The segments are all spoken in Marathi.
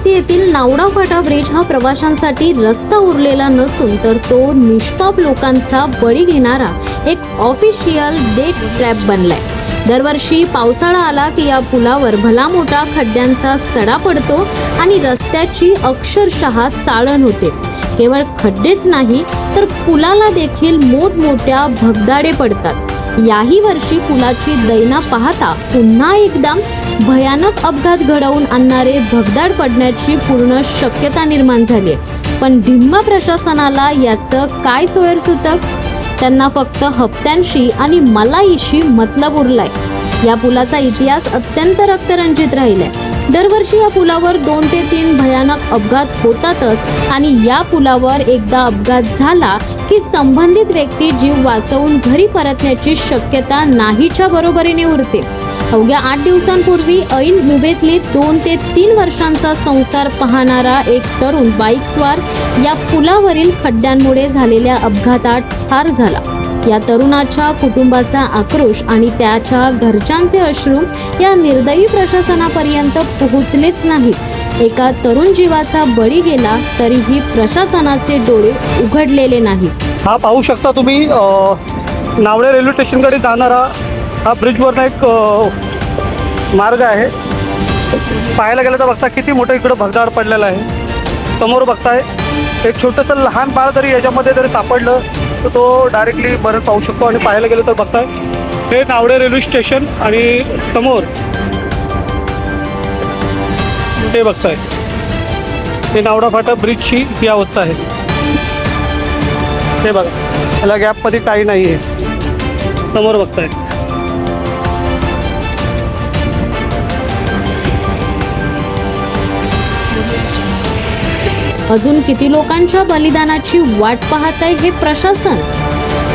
MIDC येथील नावडा फाटा ब्रिज हा प्रवाशांसाठी रस्ता उरलेला नसून तर तो निष्पाप लोकांचा बळी घेणारा एक ऑफिशियल डेट ट्रॅप बनलाय। दरवर्षी पावसाळा आला की या पुलावर भला मोठा खड्ड्यांचा सडा पडतो आणि रस्त्याची अक्षरशः चाळण होते। केवळ खड्डेच नाही तर पुलाला देखील मोठमोठ्या भगदाडे पडतात। याही वर्षी पुलाची दैना पाहता पुन्हा एकदा भयानक अपघात घडवून आणणारे भगदाड पडण्याची पूर्ण शक्यता निर्माण झाली आहे। पण ढिम्मा प्रशासनाला याचं काय सोयरसूतक? त्यांना फक्त हप्त्यांशी आणि मलाईशी मतलब उरलाय। या पुलाचा इतिहास अत्यंत रक्तरंजित राहिलाय। दरवर्षी या पुलावर 2 ते 3 भयानक अपघात होतातच आणि या पुलावर एकदा अपघात झाला की संबंधित व्यक्ती जीव वाचवून घरी परतण्याची शक्यता नाहीच्या बरोबरीने उरते। अवघ्या 8 दिवसांपूर्वी ऐन मुंबईतली 2 ते 3 वर्षांचा संसार पाहणारा एक तरुण बाईकस्वार या पुलावरील खड्ड्यांमुळे झालेल्या अपघातात ठार झाला। या तरुणाच्या कुटुंबाचा आक्रोश आणि त्याच्या घरच्यांचे अश्रू या निर्दयी प्रशासनापर्यंत पोहोचलेच नाहीत। एका तरुण जीवाचा बळी गेला तरीही प्रशासनाचे डोळे उघडलेले नाहीत। हा पाहू शकता तुम्ही नावडे रेल्वे स्टेशनकडे जाणारा हा ब्रिजवरनं एक मार्ग आहे। पाहायला गेलं तर बघता किती मोठं इकडं भगदाड पडलेलं आहे। समोर बघताय एक छोटंसं लहान बाळ जरी याच्यामध्ये जरी सापडलं तर तो डायरेक्टली बरं पाहू शकतो। आणि पाहायला गेलं तर बघताय हे नावडे रेल्वे स्टेशन आणि समोर ते बघताय हे नावडा फाटा ब्रिजची ही अवस्था आहे। हे बघा याला गॅपमध्ये काही नाही आहे। समोर बघताय अजून किती लोकांच्या बलिदानाची वाट पाहत आहे हे प्रशासन?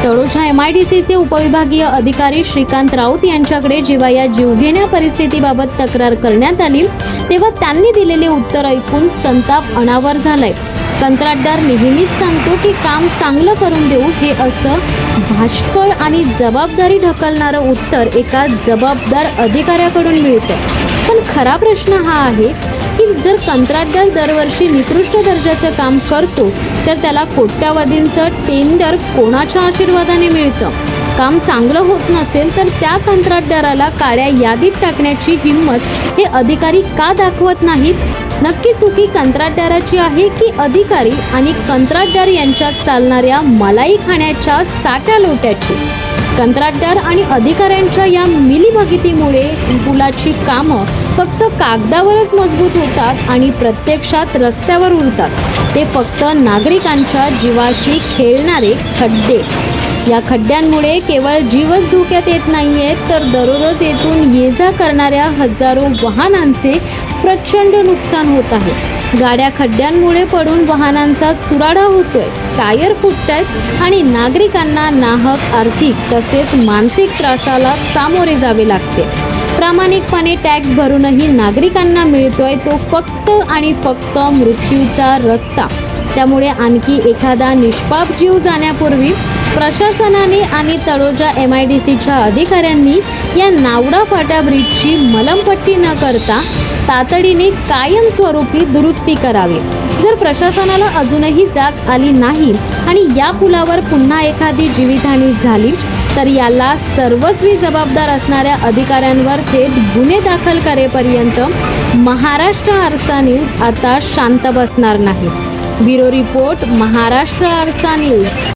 तळोजा MIDCचे उपविभागीय अधिकारी श्रीकांत राऊत यांच्याकडे जेव्हा या जीवघेण्या परिस्थितीबाबत तक्रार करण्यात आली तेव्हा त्यांनी दिलेले उत्तर ऐकून संताप अनावर झालाय। कंत्राटदार नेहमीच सांगतो की काम चांगलं करून देऊ, हे असं भाष्कळ आणि जबाबदारी ढकलणारं उत्तर एका जबाबदार अधिकाऱ्याकडून मिळतं। पण खरा प्रश्न हा आहे की जर कंत्राटदार दरवर्षी निकृष्ट दर्जाचं काम करतो तर त्याला कोट्यावधींचं टेंडर कोणाच्या आशीर्वादाने मिळतं? काम चांगलं होत नसेल तर त्या कंत्राटदाराला काळ्या यादीत टाकण्याची हिंमत हे अधिकारी का दाखवत नाहीत? नक्की चुकी कंत्राटदाराची आहे की अधिकारी आणि कंत्राटदार यांच्यात चालणाऱ्या मलाई खाण्याच्या साठ्या लोट्याची? कंत्राटदार आणि अधिकाऱ्यांच्या या मिलीभगितीमुळे पुलाची कामं फक्त कागदावरच मजबूत होतात आणि प्रत्यक्षात रस्त्यावर उरतात। ते फक्त नागरिकांच्या जीवाशी खेळणारे खड्डे। या खड्ड्यांमुळे केवळ जीवच धोक्यात येत नाहीयेत तर दररोज येथून ये जा करणाऱ्या हजारो वाहनांचे प्रचंड नुकसान होत आहे। गाड्या खड्ड्यांमुळे पडून वाहनांचा चुराडा होतोय, टायर फुटतायत आणि नागरिकांना नाहक आर्थिक तसेच मानसिक त्रासाला सामोरे जावे लागते। प्रामाणिकपणे टॅक्स भरूनही नागरिकांना मिळतोय तो फक्त आणि फक्त मृत्यूचा रस्ता। त्यामुळे आणखी एखादा निष्पाप जीव जाण्यापूर्वी प्रशासनाने आणि तळोजा MIDCच्या अधिकाऱ्यांनी या नावडा फाटा ब्रिजची मलमपट्टी न करता तातडीने कायमस्वरूपी दुरुस्ती करावी। जर प्रशासनाला अजूनही जाग आली नाही आणि या पुलावर पुन्हा एखादी जीवितहानी झाली तर याला सर्वस्वी जबाबदार असणाऱ्या अधिकाऱ्यांवर थेट गुन्हे दाखल करेपर्यंत महाराष्ट्र आरसा न्यूज आता शांत बसणार नाही। ब्युरो रिपोर्ट, महाराष्ट्र आरसा न्यूज।